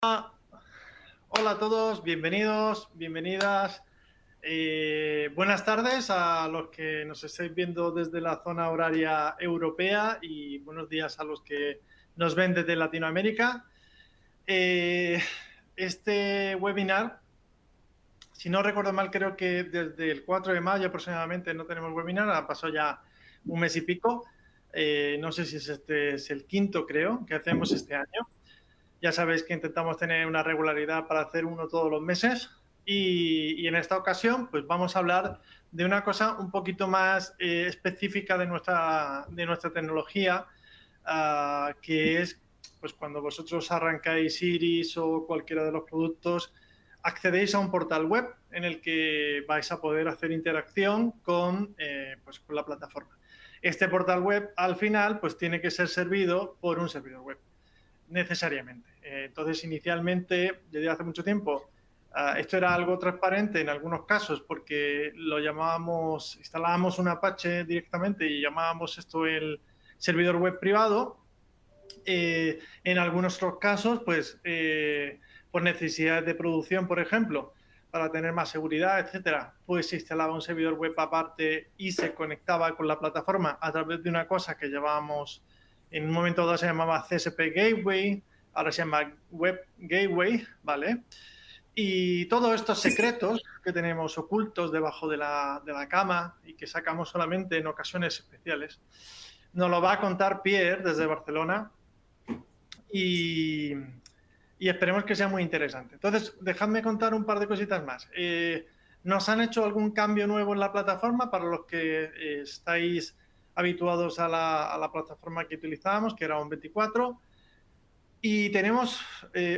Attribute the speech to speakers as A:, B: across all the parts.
A: Hola a todos, bienvenidos, bienvenidas. Buenas tardes a los que nos estáis viendo desde la zona horaria europea y buenos días a los que nos ven desde Latinoamérica. Este webinar, si no recuerdo mal, creo que desde el 4 de mayo aproximadamente no tenemos webinar, ha pasado ya un mes y pico. No sé si este es el quinto, creo, que hacemos este año. Ya sabéis que intentamos tener una regularidad para hacer uno todos los meses y en esta ocasión pues vamos a hablar de una cosa un poquito más específica de nuestra tecnología, que es pues cuando vosotros arrancáis Iris o cualquiera de los productos, accedéis a un portal web en el que vais a poder hacer interacción pues, con la plataforma. Este portal web al final pues tiene que ser servido por un servidor web necesariamente. Entonces, inicialmente, desde hace mucho tiempo, esto era algo transparente en algunos casos porque lo llamábamos, instalábamos un Apache directamente y llamábamos esto el servidor web privado. En algunos otros casos, pues, por necesidades de producción, por ejemplo, para tener más seguridad, etcétera, pues se instalaba un servidor web aparte y se conectaba con la plataforma a través de una cosa que llamábamos, en un momento dado se llamaba CSP Gateway, ahora se llama Web Gateway, ¿vale? Y todos estos secretos que tenemos ocultos debajo de la cama y que sacamos solamente en ocasiones especiales, nos lo va a contar Pierre desde Barcelona y, y esperemos que sea muy interesante. Entonces, dejadme contar un par de cositas más. ¿Nos han hecho algún cambio nuevo en la plataforma para los que estáis habituados a la plataforma que utilizábamos, que era un 24? Y tenemos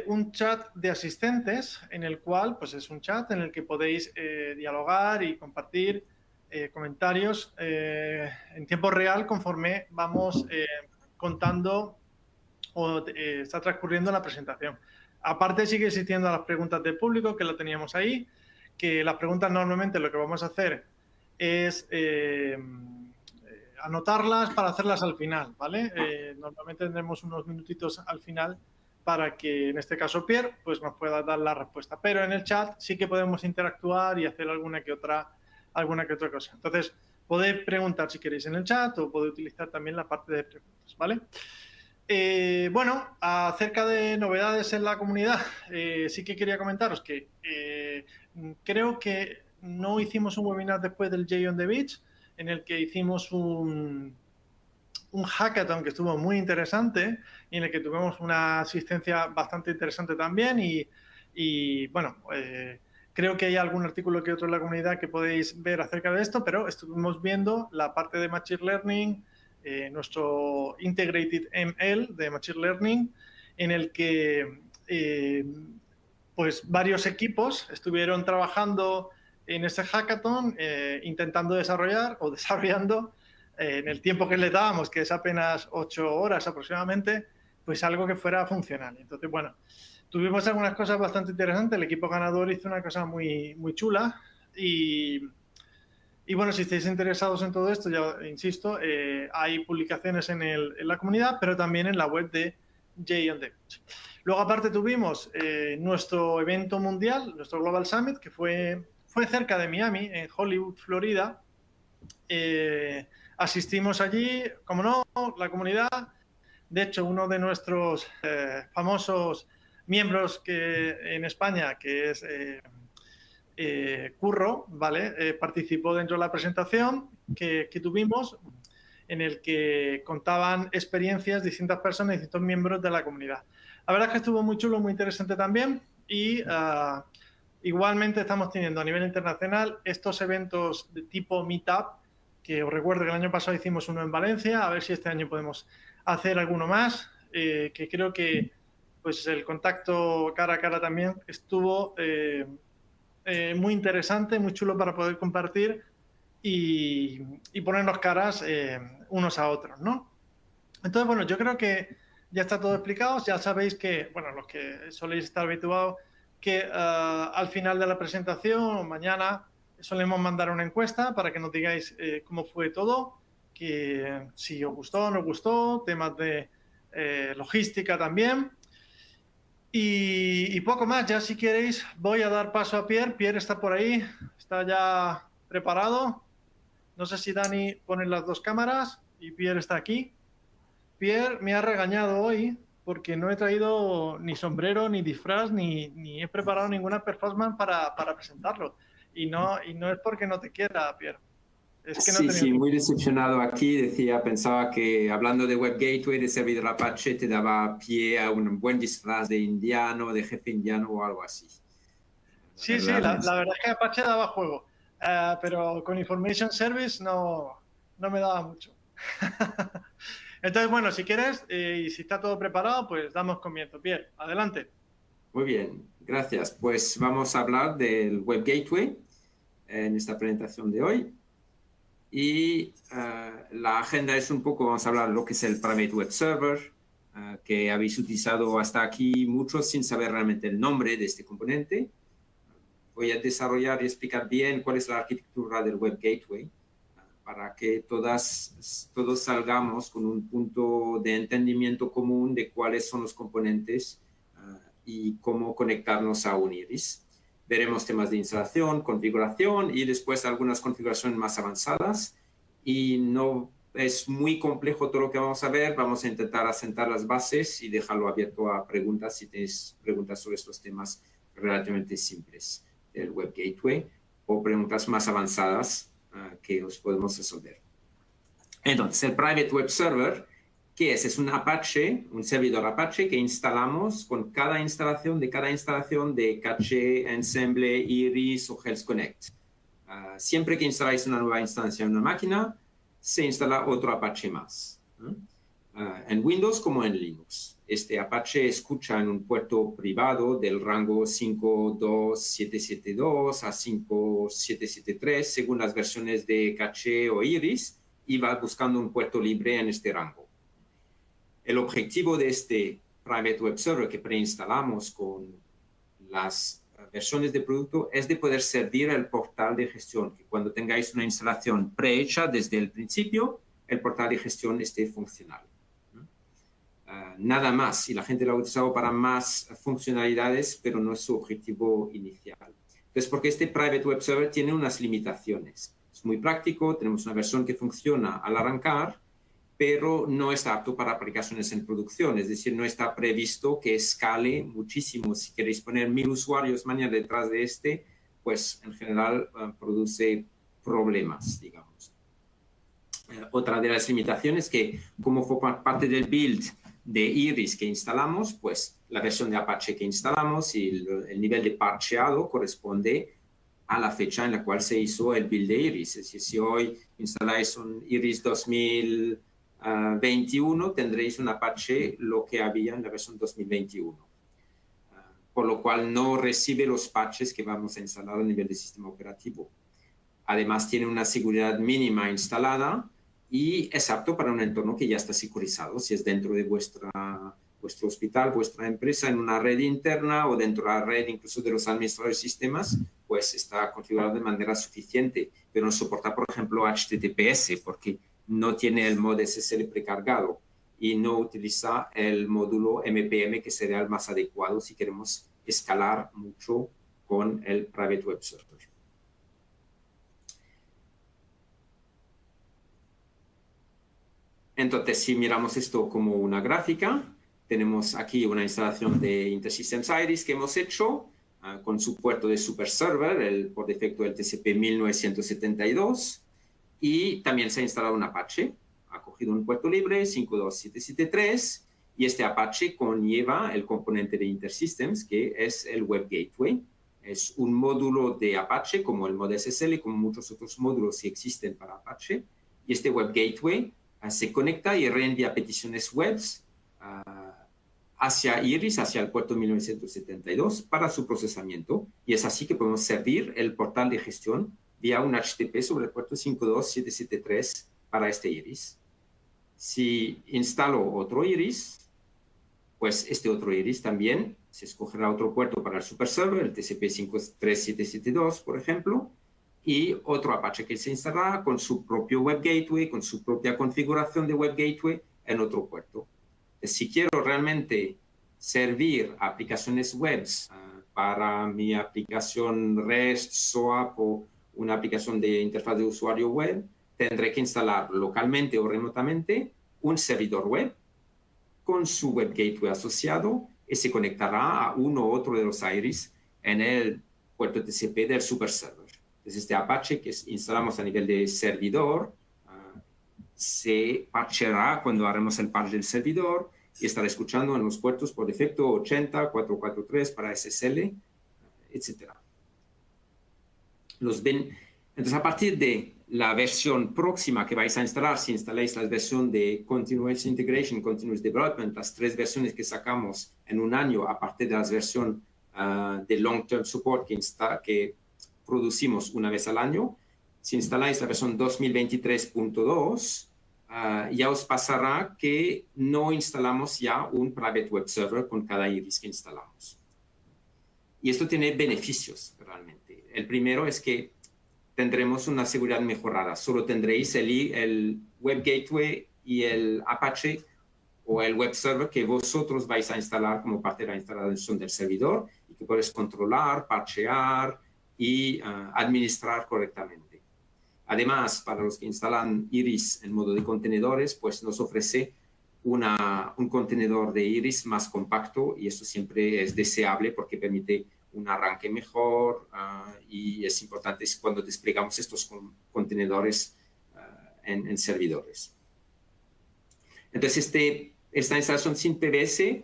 A: un chat de asistentes en el cual, pues es un chat en el que podéis dialogar y compartir comentarios en tiempo real conforme vamos contando o está transcurriendo la presentación. Aparte sigue existiendo las preguntas del público, que lo teníamos ahí, que las preguntas normalmente lo que vamos a hacer es anotarlas para hacerlas al final, ¿vale? Normalmente tendremos unos minutitos al final para que, en este caso, Pierre, pues nos pueda dar la respuesta. Pero en el chat sí que podemos interactuar y hacer alguna que otra cosa. Entonces, podéis preguntar si queréis en el chat o podéis utilizar también la parte de preguntas, ¿vale? Bueno, acerca de novedades en la comunidad, sí que quería comentaros que creo que no hicimos un webinar después del Jay on the Beach, en el que hicimos un hackathon que estuvo muy interesante y en el que tuvimos una asistencia bastante interesante también y bueno, creo que hay algún artículo que otro en la comunidad que podéis ver acerca de esto, pero estuvimos viendo la parte de Machine Learning, nuestro Integrated ML de Machine Learning, en el que pues varios equipos estuvieron trabajando en ese hackathon, intentando desarrollar o desarrollando en el tiempo que le dábamos, que es apenas 8 horas aproximadamente, pues algo que fuera funcional. Entonces, bueno, tuvimos algunas cosas bastante interesantes. El equipo ganador hizo una cosa muy, muy chula y bueno, si estáis interesados en todo esto, ya insisto, hay publicaciones en la comunidad, pero también en la web de Jay on the Beach. Luego, aparte, tuvimos nuestro evento mundial, nuestro Global Summit, que fue cerca de Miami, en Hollywood, Florida. Asistimos allí, como no, la comunidad. De hecho, uno de nuestros famosos miembros en España, que es Curro, ¿vale? Participó dentro de la presentación que tuvimos, en el que contaban experiencias de distintas personas, distintos miembros de la comunidad. La verdad es que estuvo muy chulo, muy interesante también y igualmente estamos teniendo a nivel internacional estos eventos de tipo Meetup, que os recuerdo que el año pasado hicimos uno en Valencia, a ver si este año podemos hacer alguno más, que creo que pues el contacto cara a cara también estuvo muy interesante, muy chulo para poder compartir y ponernos caras unos a otros, ¿no? Entonces, bueno, yo creo que ya está todo explicado. Ya sabéis que, bueno, los que soléis estar habituados, que al final de la presentación, mañana, solemos mandar una encuesta para que nos digáis cómo fue todo, que si os gustó o no os gustó, temas de logística también. Y poco más, ya si queréis voy a dar paso a Pierre. Pierre está por ahí, está ya preparado. No sé si Dani pone las dos cámaras y Pierre está aquí. Pierre me ha regañado hoy porque no he traído ni sombrero, ni disfraz, ni he preparado ninguna performance para presentarlo. Y no es porque no te quiera, Pierre. Es que no he
B: Sí,
A: tenido
B: sí, muy
A: tiempo.
B: decepcionado aquí. pensaba que hablando de Web Gateway, de servidor Apache, te daba pie a un buen disfraz de indiano, de jefe indiano o algo así.
A: Sí, sí, la verdad es que Apache daba juego, pero con Information Service no me daba mucho. Entonces, bueno, si quieres y si está todo preparado, pues damos comienzo. Bien, adelante.
B: Muy bien, gracias. Pues vamos a hablar del Web Gateway en esta presentación de hoy. Y la agenda es un poco, vamos a hablar de lo que es el Private Web Server, que habéis utilizado hasta aquí muchos sin saber realmente el nombre de este componente. Voy a desarrollar y explicar bien cuál es la arquitectura del Web Gateway para que todos salgamos con un punto de entendimiento común de cuáles son los componentes y cómo conectarnos a un iris. Veremos temas de instalación, configuración y después algunas configuraciones más avanzadas. Y no es muy complejo todo lo que vamos a ver. Vamos a intentar asentar las bases y dejarlo abierto a preguntas si tenéis preguntas sobre estos temas relativamente simples del Web Gateway o preguntas más avanzadas que os podemos resolver. Entonces, el Private Web Server, ¿qué es? Es un Apache, un servidor Apache que instalamos con cada instalación de Caché, Ensemble, Iris o Health Connect. Siempre que instaláis una nueva instancia en una máquina, se instala otro Apache más. En Windows como en Linux. Este Apache escucha en un puerto privado del rango 52772 a 5773, según las versiones de Caché o Iris, y va buscando un puerto libre en este rango. El objetivo de este Private Web Server que preinstalamos con las versiones de producto es de poder servir el portal de gestión, que cuando tengáis una instalación prehecha desde el principio, el portal de gestión esté funcional. Nada más, y la gente lo ha utilizado para más funcionalidades, pero no es su objetivo inicial. Entonces, porque este Private Web Server tiene unas limitaciones. Es muy práctico, tenemos una versión que funciona al arrancar, pero no está apto para aplicaciones en producción, es decir, no está previsto que escale muchísimo. Si queréis poner 1000 usuarios mañana detrás de este, pues en general produce problemas, digamos. Otra de las limitaciones que, como forma parte del build de Iris que instalamos, pues la versión de Apache que instalamos y el nivel de parcheado corresponde a la fecha en la cual se hizo el build de Iris. Es decir, si hoy instaláis un Iris 2021, tendréis un Apache lo que había en la versión 2021. Por lo cual no recibe los patches que vamos a instalar a nivel de sistema operativo. Además, tiene una seguridad mínima instalada y es apto para un entorno que ya está securizado. Si es dentro de vuestro hospital, vuestra empresa, en una red interna o dentro de la red incluso de los administradores de sistemas, pues está configurado de manera suficiente. Pero no soporta, por ejemplo, HTTPS porque no tiene el mod SSL precargado y no utiliza el módulo MPM, que sería el más adecuado si queremos escalar mucho con el Private Web Server. Entonces, si miramos esto como una gráfica, tenemos aquí una instalación de InterSystems Iris que hemos hecho con su puerto de Super Server, por defecto el TCP 1972, y también se ha instalado un Apache. Ha cogido un puerto libre, 52773, y este Apache conlleva el componente de InterSystems, que es el Web Gateway. Es un módulo de Apache, como el mod SSL, como muchos otros módulos que existen para Apache, y este Web Gateway se conecta y reenvía peticiones webs hacia Iris, hacia el puerto 1972 para su procesamiento. Y es así que podemos servir el portal de gestión vía un HTTP sobre el puerto 52773 para este Iris. Si instalo otro Iris, pues este otro Iris también se escogerá otro puerto para el super server, el TCP 53772, por ejemplo, y otro Apache que se instalará con su propio Web Gateway, con su propia configuración de Web Gateway en otro puerto. Si quiero realmente servir aplicaciones webs para mi aplicación REST, SOAP o una aplicación de interfaz de usuario web, tendré que instalar localmente o remotamente un servidor web con su web gateway asociado y se conectará a uno u otro de los iris en el puerto TCP del super server. Entonces, este Apache que instalamos a nivel de servidor se parcheará cuando haremos el patch del servidor y estará escuchando en los puertos por defecto 80, 443 para SSL, etc. Entonces, a partir de la versión próxima que vais a instalar, si instaláis la versión de Continuous Integration, Continuous Development, las 3 versiones que sacamos en un año, aparte de la versión de Long Term Support que producimos una vez al año, si instaláis la versión 2023.2, ya os pasará que no instalamos ya un Private Web Server con cada iris que instalamos. Y esto tiene beneficios realmente. El primero es que tendremos una seguridad mejorada. Solo tendréis el Web Gateway y el Apache o el Web Server que vosotros vais a instalar como parte de la instalación del servidor y que podéis controlar, parchear y administrar correctamente. Además, para los que instalan Iris en modo de contenedores, pues nos ofrece un contenedor de Iris más compacto y eso siempre es deseable porque permite un arranque mejor y es importante cuando desplegamos estos contenedores en servidores. Entonces, esta instalación sin PBS,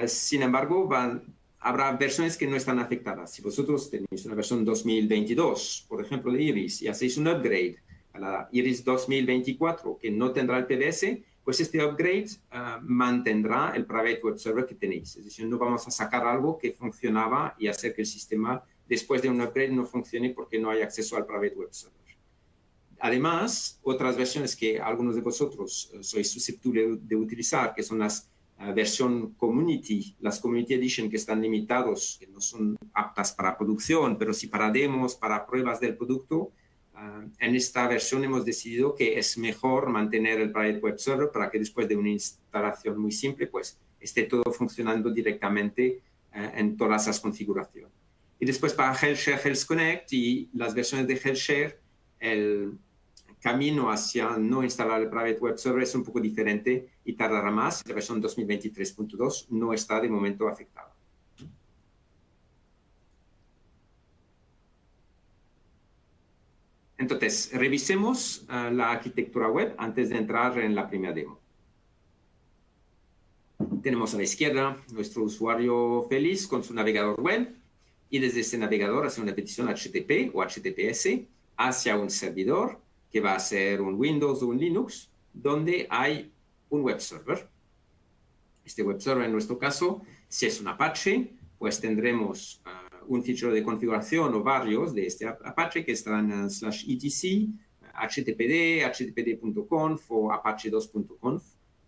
B: sin embargo, habrá versiones que no están afectadas. Si vosotros tenéis una versión 2022, por ejemplo, de Iris, y hacéis un upgrade a la Iris 2024 que no tendrá el PBS, pues este upgrade mantendrá el Private Web Server que tenéis. Es decir, no vamos a sacar algo que funcionaba y hacer que el sistema, después de un upgrade, no funcione porque no hay acceso al Private Web Server. Además, otras versiones que algunos de vosotros sois susceptibles de utilizar, que son las versión Community, las Community Edition que están limitados, que no son aptas para producción, pero sí para demos, para pruebas del producto. En esta versión hemos decidido que es mejor mantener el Private Web Server para que después de una instalación muy simple, pues esté todo funcionando directamente en todas esas configuraciones. Y después para HealthShare, Health Connect y las versiones de HealthShare, el camino hacia no instalar el Private Web Server es un poco diferente y tardará más. La versión 2023.2 no está de momento afectada. Entonces, revisemos la arquitectura web antes de entrar en la primera demo. Tenemos a la izquierda nuestro usuario feliz con su navegador web y desde ese navegador hace una petición HTTP o HTTPS hacia un servidor que va a ser un Windows o un Linux, donde hay un web server. Este web server, en nuestro caso, si es un Apache, pues tendremos un fichero de configuración o varios de este Apache que estarán en /etc, httpd, httpd.conf o apache2.conf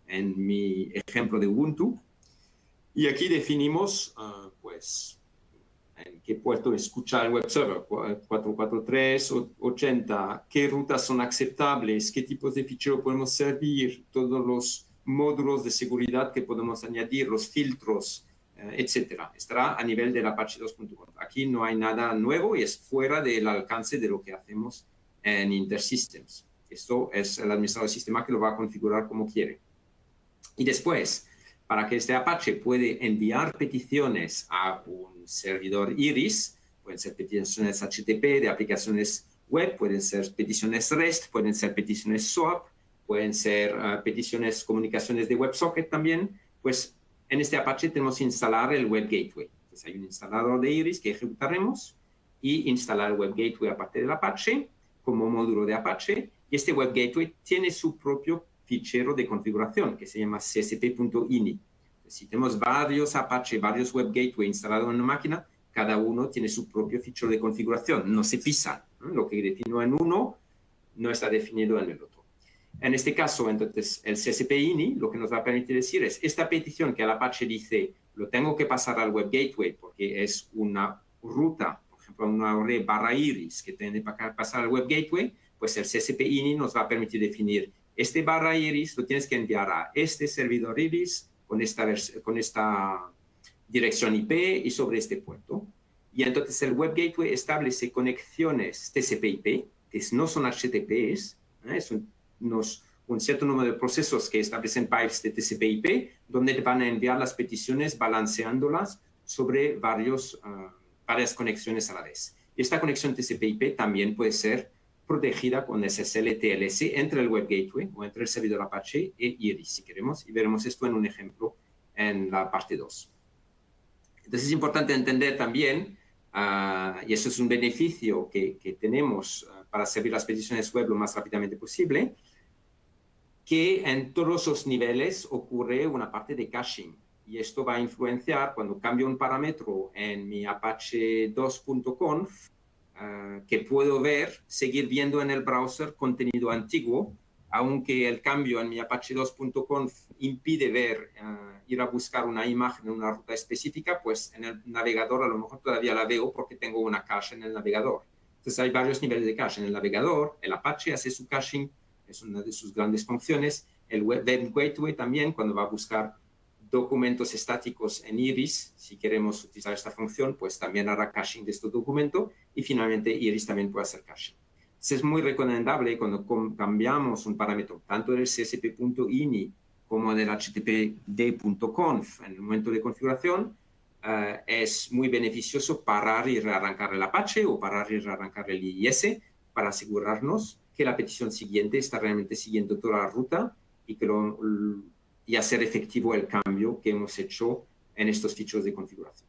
B: en mi ejemplo de Ubuntu. Y aquí definimos, pues, en qué puerto escucha el web server, 443, 80, qué rutas son aceptables, qué tipos de fichero podemos servir, todos los módulos de seguridad que podemos añadir, los filtros, etcétera. Estará a nivel del Apache 2.1. Aquí no hay nada nuevo y es fuera del alcance de lo que hacemos en InterSystems. Esto es el administrador del sistema que lo va a configurar como quiere. Y después, para que este Apache puede enviar peticiones a un servidor Iris, pueden ser peticiones HTTP de aplicaciones web, pueden ser peticiones REST, pueden ser peticiones SOAP, pueden ser peticiones, comunicaciones de WebSocket también, pues en este Apache tenemos que instalar el Web Gateway. Entonces hay un instalador de Iris que ejecutaremos y instalar el Web Gateway aparte del Apache como módulo de Apache. Y este Web Gateway tiene su propio fichero de configuración que se llama csp.ini. Si tenemos varios Apache, varios Web Gateway instalados en una máquina, cada uno tiene su propio fichero de configuración. No se pisan, ¿no? Lo que defino en uno no está definido en el otro. En este caso, entonces, el csp.ini lo que nos va a permitir decir es esta petición que el Apache dice, lo tengo que pasar al Web Gateway porque es una ruta, por ejemplo, una array /iris que tiene que pasar al Web Gateway, pues el csp.ini nos va a permitir definir este /iris lo tienes que enviar a este servidor Iris con esta dirección IP y sobre este puerto. Y entonces el Web Gateway establece conexiones TCP/IP, que no son HTTPs, es un cierto número de procesos que establecen pipes de TCP/IP, donde van a enviar las peticiones balanceándolas sobre varias conexiones a la vez. Y esta conexión TCP/IP también puede ser protegida con SSL/TLS entre el Web Gateway o entre el servidor Apache e Iris, si queremos, y veremos esto en un ejemplo en la parte 2. Entonces es importante entender también, y eso es un beneficio que tenemos para servir las peticiones web lo más rápidamente posible, que en todos los niveles ocurre una parte de caching. Y esto va a influenciar cuando cambio un parámetro en mi Apache 2.conf, que puedo seguir viendo en el browser contenido antiguo, aunque el cambio en mi Apache 2.conf impide ir a buscar una imagen en una ruta específica, pues en el navegador a lo mejor todavía la veo porque tengo una cache en el navegador. Entonces hay varios niveles de cache en el navegador. El Apache hace su caching, es una de sus grandes funciones. El Web Gateway también, cuando va a buscar documentos estáticos en Iris, si queremos utilizar esta función, pues también hará caching de este documento, y finalmente Iris también puede hacer caching. Entonces es muy recomendable cuando cambiamos un parámetro, tanto del csp.ini como del httpd.conf en el momento de configuración, es muy beneficioso parar y rearrancar el Apache o parar y rearrancar el IIS para asegurarnos que la petición siguiente está realmente siguiendo toda la ruta y hacer efectivo el cambio que hemos hecho en estos ficheros de configuración.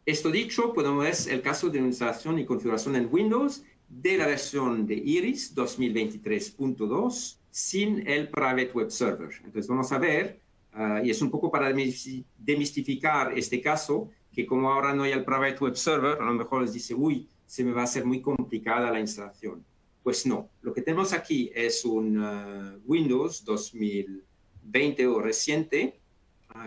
B: Esto dicho, podemos ver el caso de instalación y configuración en Windows de la versión de Iris 2023.2 sin el Private Web Server. Entonces vamos a ver, y es un poco para demistificar este caso, que como ahora no hay el Private Web Server, a lo mejor les dice, uy, se me va a hacer muy complicada la instalación. Pues no, lo que tenemos aquí es un Windows 2020 o reciente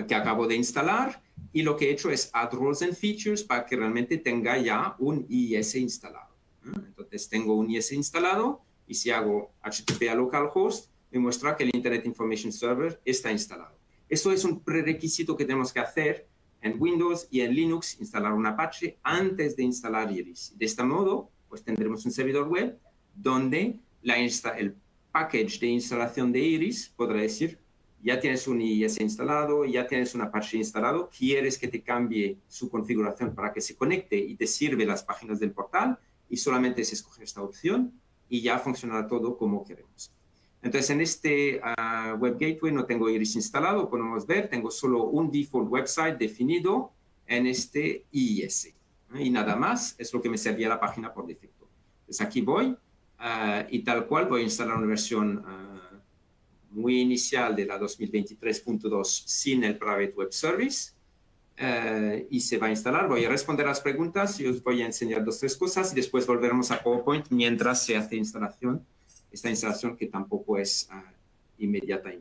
B: que acabo de instalar, y lo que he hecho es add roles and features para que realmente tenga ya un IIS instalado. Entonces tengo un IIS instalado, y si hago HTTP a localhost, me muestra que el Internet Information Server está instalado. Eso es un prerequisito que tenemos que hacer en Windows y en Linux, instalar un Apache antes de instalar Iris. De este modo, pues tendremos un servidor web donde el package de instalación de Iris podrá decir, ya tienes un IIS instalado, ya tienes un Apache instalado, quieres que te cambie su configuración para que se conecte y te sirve las páginas del portal, y solamente se escoge esta opción y ya funcionará todo como queremos. Entonces, en este Web Gateway no tengo Iris instalado, podemos ver, tengo solo un default website definido en este IIS. Y nada más, es lo que me servía la página por defecto. Entonces, aquí voy y tal cual voy a instalar una versión muy inicial de la 2023.2 sin el Private Web Service. Y se va a instalar. Voy a responder las preguntas y os voy a enseñar 2 o 3 cosas, y después volveremos a PowerPoint mientras se hace esta instalación que tampoco es inmediata.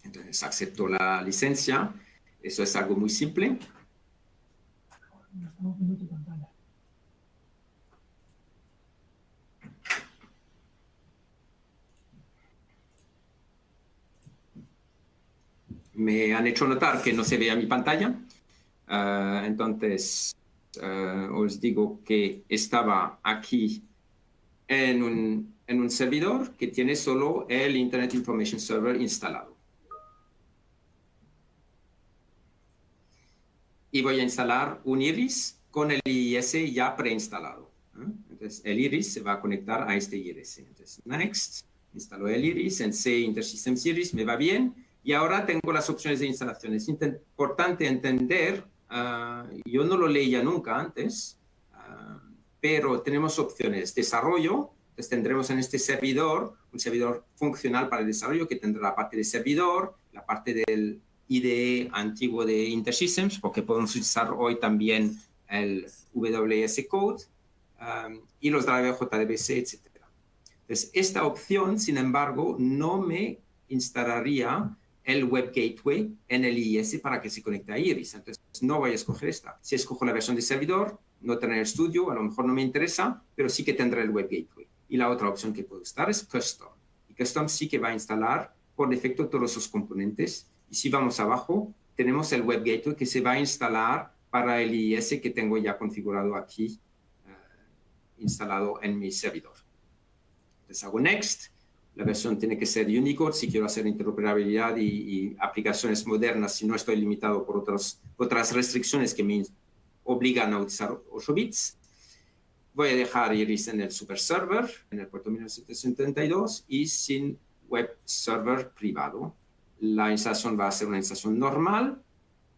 B: Entonces acepto la licencia. Eso es algo muy simple. Me han hecho notar que no se vea mi pantalla. Entonces, os digo que estaba aquí en un servidor que tiene solo el Internet Information Server instalado. Y voy a instalar un Iris con el IIS ya preinstalado. Entonces, el Iris se va a conectar a este IIS. Entonces, Next, instalo el Iris en C InterSystems Iris, me va bien. Y ahora tengo las opciones de instalación. Es importante entender, yo no lo leía nunca antes, pero tenemos opciones. Desarrollo, entonces tendremos en este servidor, un servidor funcional para el desarrollo que tendrá la parte de servidor, la parte del IDE antiguo de InterSystems, porque podemos utilizar hoy también el WS Code, y los drivers JDBC, etc. Entonces, esta opción, sin embargo, no me instalaría el Web Gateway en el IIS para que se conecte a Iris. Entonces, no voy a escoger esta. Si escojo la versión de servidor, no tener estudio, a lo mejor no me interesa, pero sí que tendré el Web Gateway. Y la otra opción que puedo estar es Custom. Y Custom sí que va a instalar por defecto todos esos componentes. Y si vamos abajo, tenemos el Web Gateway que se va a instalar para el IIS que tengo ya configurado aquí, instalado en mi servidor. Entonces hago Next. La versión tiene que ser Unicode si quiero hacer interoperabilidad y aplicaciones modernas, si no estoy limitado por otras restricciones que me obligan a utilizar 8 bits. Voy a dejar Iris en el Super Server, en el puerto 1972 y sin web server privado. La instalación va a ser una instalación normal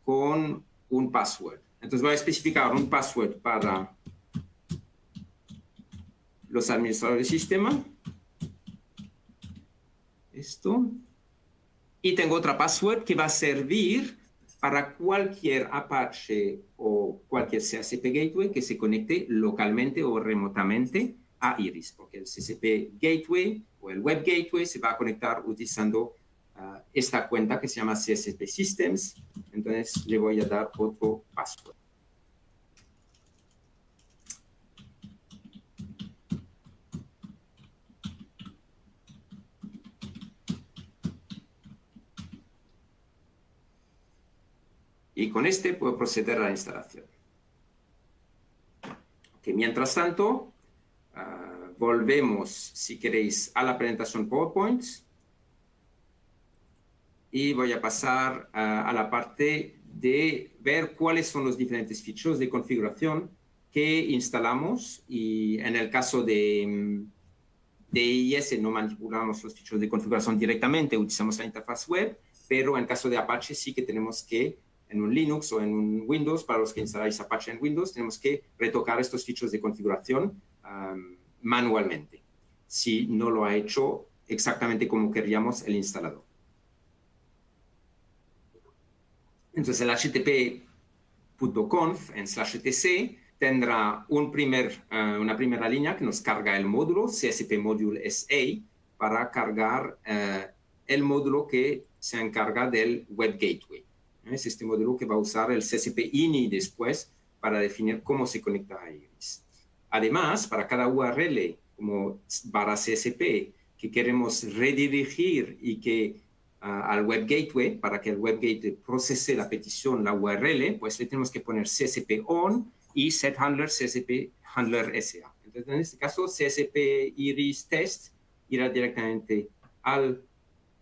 B: con un password. Entonces voy a especificar un password para los administradores de sistema. Esto. Y tengo otra password que va a servir para cualquier Apache o cualquier CSP Gateway que se conecte localmente o remotamente a Iris, porque el CSP Gateway o el Web Gateway se va a conectar utilizando esta cuenta que se llama CSP Systems. Entonces le voy a dar otro password. Y con este puedo proceder a la instalación. Okay, mientras tanto, volvemos, si queréis, a la presentación PowerPoint. Y voy a pasar a la parte de ver cuáles son los diferentes ficheros de configuración que instalamos. Y en el caso de IIS no manipulamos los ficheros de configuración directamente, utilizamos la interfaz web, pero en caso de Apache sí que tenemos que, en un Linux o en un Windows, para los que instaláis Apache en Windows, tenemos que retocar estos ficheros de configuración manualmente, si no lo ha hecho exactamente como queríamos el instalador. Entonces el http.conf/etc tendrá una primera línea que nos carga el módulo CSP Module SA para cargar el módulo que se encarga del Web Gateway. Es este módulo que va a usar el CSP INI después para definir cómo se conecta a Iris. Además, para cada URL como /CSP que queremos redirigir y que al Web Gateway, para que el Web Gateway procese la petición, la URL, pues le tenemos que poner CSP ON y setHandler CSP Handler SA. Entonces, en este caso, CSP Iris Test irá directamente al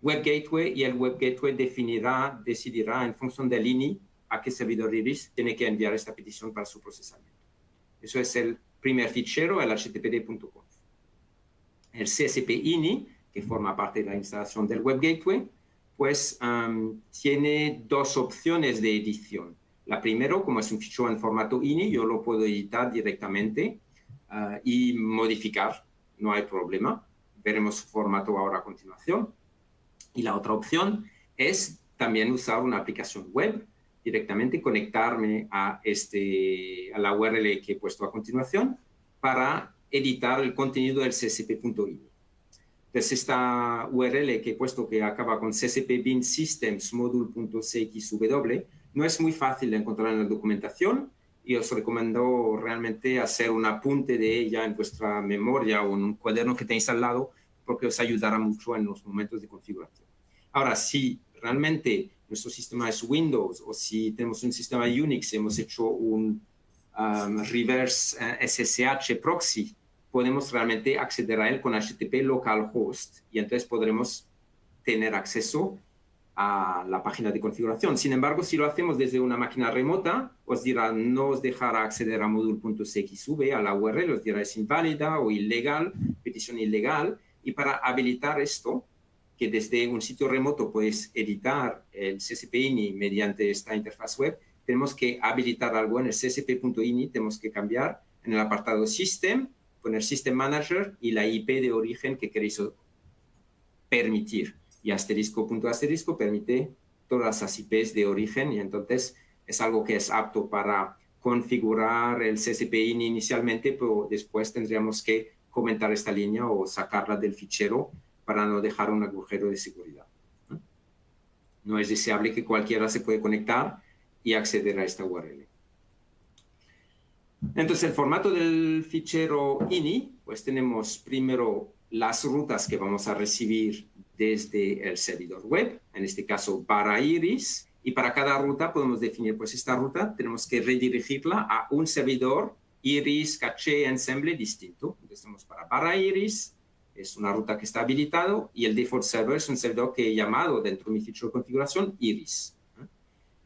B: Web Gateway y el Web Gateway decidirá en función del INI a qué servidor Iris tiene que enviar esta petición para su procesamiento. Eso es el primer fichero, el httpd.conf. El CSP INI, que forma parte de la instalación del Web Gateway, pues tiene dos opciones de edición. La primera, como es un fichero en formato INI, yo lo puedo editar directamente y modificar, no hay problema. Veremos su formato ahora a continuación. Y la otra opción es también usar una aplicación web, directamente conectarme a la URL que he puesto a continuación para editar el contenido del csp.ini. Entonces, esta URL que he puesto que acaba con csp bin systems module.cxw no es muy fácil de encontrar en la documentación y os recomiendo realmente hacer un apunte de ella en vuestra memoria o en un cuaderno que tenéis al lado porque os ayudará mucho en los momentos de configuración. Ahora, si realmente nuestro sistema es Windows o si tenemos un sistema Unix, hemos hecho un reverse SSH proxy, podemos realmente acceder a él con HTTP localhost y entonces podremos tener acceso a la página de configuración. Sin embargo, si lo hacemos desde una máquina remota, os dirá, no os dejará acceder a module.cxv, a la URL, os dirá es inválida o ilegal, petición ilegal. Y para habilitar esto, que desde un sitio remoto puedes editar el CSP.ini mediante esta interfaz web, tenemos que habilitar algo en el csp.ini, tenemos que cambiar en el apartado System, poner System Manager y la IP de origen que queréis permitir. Y asterisco permite todas las IPs de origen y entonces es algo que es apto para configurar el CSP.ini inicialmente, pero después tendríamos que comentar esta línea o sacarla del fichero para no dejar un agujero de seguridad. No es deseable que cualquiera se pueda conectar y acceder a esta URL. Entonces, el formato del fichero ini, pues tenemos primero las rutas que vamos a recibir desde el servidor web, en este caso barra iris, y para cada ruta podemos definir, pues esta ruta tenemos que redirigirla a un servidor iris, caché, ensemble distinto. Entonces tenemos para barra iris, es una ruta que está habilitado, y el default server es un servidor que he llamado dentro de mi fichero de configuración iris.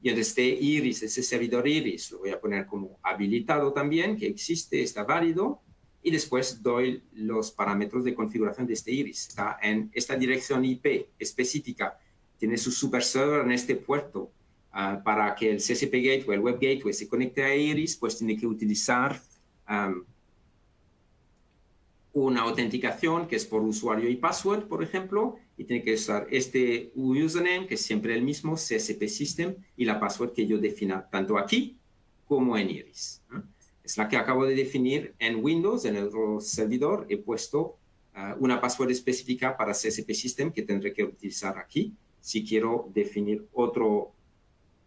B: Y en este iris, ese servidor iris, lo voy a poner como habilitado también, que existe, está válido. Y después doy los parámetros de configuración de este iris. Está en esta dirección IP específica. Tiene su super server en este puerto. Para que el CSP Gateway, el Web Gateway, se conecte a iris, pues tiene que utilizar una autenticación que es por usuario y password, por ejemplo, y tiene que usar este username, que es siempre el mismo, CSP System, y la password que yo defina tanto aquí como en iris. Es la que acabo de definir en Windows, en el otro servidor. He puesto una password específica para CSP System que tendré que utilizar aquí si quiero definir otro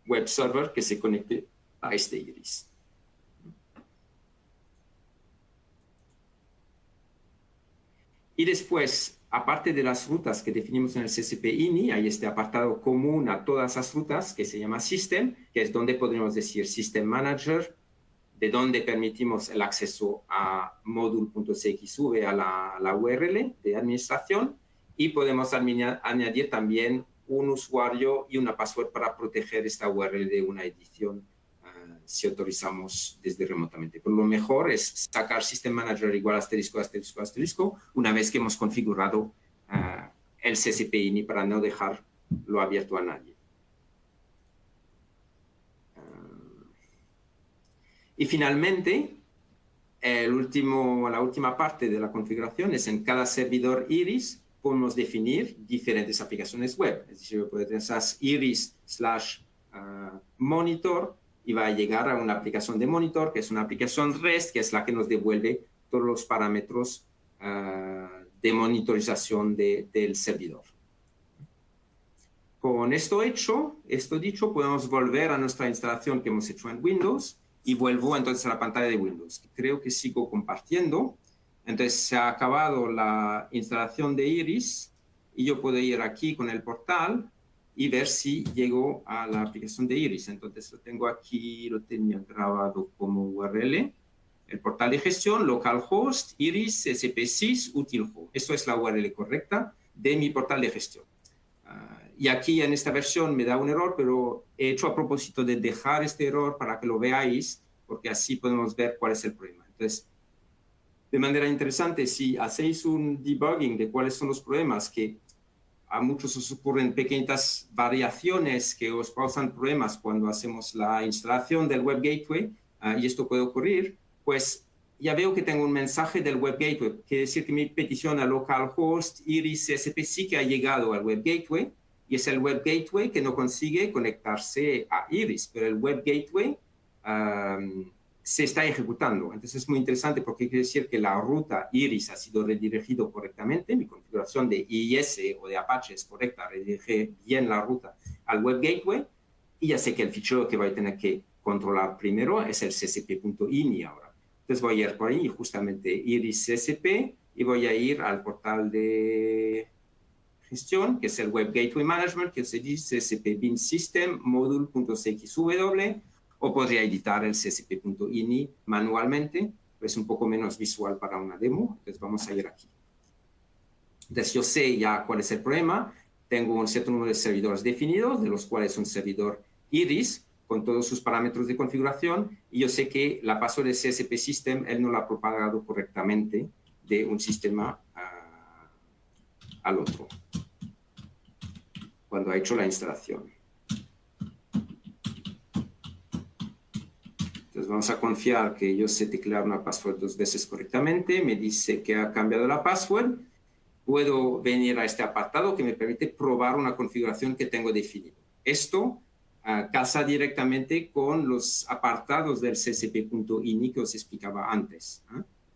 B: web server que se conecte a este iris. Y después, aparte de las rutas que definimos en el CSP INI, hay este apartado común a todas esas rutas que se llama System, que es donde podríamos decir System Manager, de donde permitimos el acceso a module.cxv, a la URL de administración, y podemos añadir también un usuario y una password para proteger esta URL de una edición si autorizamos desde remotamente. Pero lo mejor es sacar System Manager igual asterisco, asterisco, asterisco, una vez que hemos configurado el CSP INI para no dejarlo abierto a nadie. Y finalmente, la última parte de la configuración es en cada servidor iris podemos definir diferentes aplicaciones web. Es decir, yo puedo tener esas iris/monitor y va a llegar a una aplicación de monitor, que es una aplicación REST, que es la que nos devuelve todos los parámetros de monitorización del servidor. Con esto dicho, podemos volver a nuestra instalación que hemos hecho en Windows y vuelvo entonces a la pantalla de Windows. Creo que sigo compartiendo. Entonces se ha acabado la instalación de Iris y yo puedo ir aquí con el portal y ver si llego a la aplicación de Iris. Entonces lo tengo aquí, lo tenía grabado como URL. El portal de gestión, localhost, Iris, SPSys, utilhost. Esto es la URL correcta de mi portal de gestión. Y aquí en esta versión me da un error, pero he hecho a propósito de dejar este error para que lo veáis, porque así podemos ver cuál es el problema. Entonces, de manera interesante, si hacéis un debugging de cuáles son los problemas, que a muchos os ocurren pequeñas variaciones que os causan problemas cuando hacemos la instalación del Web Gateway, y esto puede ocurrir, pues ya veo que tengo un mensaje del Web Gateway. Quiere decir que mi petición a localhost Iris CSP sí que ha llegado al Web Gateway, y es el Web Gateway que no consigue conectarse a Iris, pero el Web Gateway se está ejecutando. Entonces es muy interesante porque quiere decir que la ruta Iris ha sido redirigido correctamente, mi configuración de IIS o de Apache es correcta, redirige bien la ruta al Web Gateway, y ya sé que el fichero que voy a tener que controlar primero es el csp.ini ahora. Entonces voy a ir por ahí, justamente Iris CSP, y voy a ir al portal de gestión, que es el Web Gateway Management, que se dice CSP bin system module.cxw, o podría editar el csp.ini manualmente, pues un poco menos visual para una demo. Entonces vamos a ir aquí. Entonces yo sé ya cuál es el problema. Tengo un cierto número de servidores definidos, de los cuales un servidor Iris, con todos sus parámetros de configuración, y yo sé que la password de CSP System, él no la ha propagado correctamente de un sistema al otro, cuando ha hecho la instalación. Entonces vamos a confiar que yo sé teclear una password 2 veces correctamente, me dice que ha cambiado la password, puedo venir a este apartado que me permite probar una configuración que tengo definida. Esto casa directamente con los apartados del csp.ini que os explicaba antes.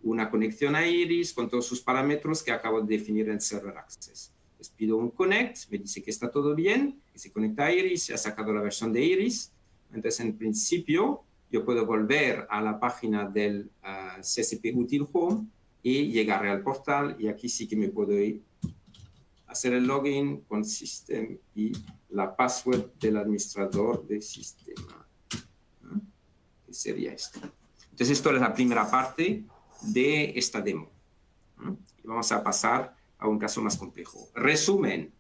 B: Una conexión a Iris con todos sus parámetros que acabo de definir en Server Access. Les pido un connect, me dice que está todo bien, que se conecta a Iris, se ha sacado la versión de Iris. Entonces, en principio, yo puedo volver a la página del CSP Util Home y llegar al portal, y aquí sí que me puedo ir hacer el login con System y la password del administrador del sistema, que sería esto. Entonces, esto es la primera parte de esta demo. Y vamos a pasar a un caso más complejo. Resumen.